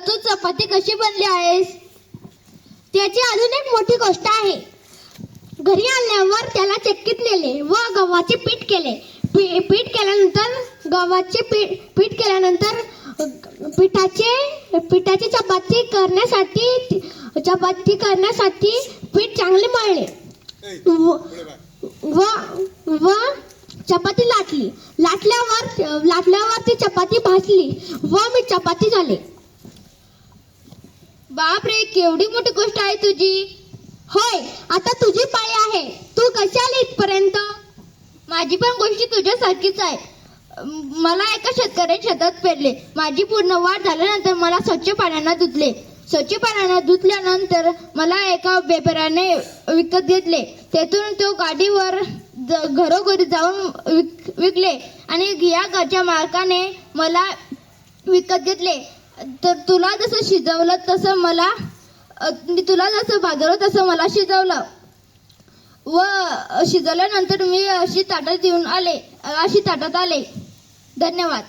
तू चपाती कशी बनली आहेस? त्याची अजून एक मोठी गोष्ट आहे. घरी आणल्यावर त्याला चक्कीत नेले व गव्हाचे पीठ केले. पीठ केल्यानंतर गव्हाचे पीठ केल्यानंतर पिठाची चपाती करण्यासाठी पीठ चांगले मळले व चपाती लाटल्यावर ती चपाती भाजली व मी चपाती झाले. बापरे, केवढी मोठी गोष्ट आहे तुझी. होय, आता तुझी पाळी आहे. तू कशी आली इथपर्यंत? माझी पण गोष्ट तुझ्यासारखीच आहे. मला एका शेतकऱ्याने शेतात पेरले. माझी पूर्ण वाढ झाल्यानंतर मला स्वच्छ पाण्यानं धुतले. स्वच्छ पाण्यानं धुतल्यानंतर मला एका व्यापाऱ्याने विकत घेतले. तेथून तो गाडीवर घरोघरी जाऊन विकले आणि या घरच्या मालकाने मला विकत घेतले. तर तुला जसं शिजवलं तसं मला तुला जसं भाजवलं तसं मला शिजवलं व शिजवल्यानंतर मी अशी ताटात आले. धन्यवाद.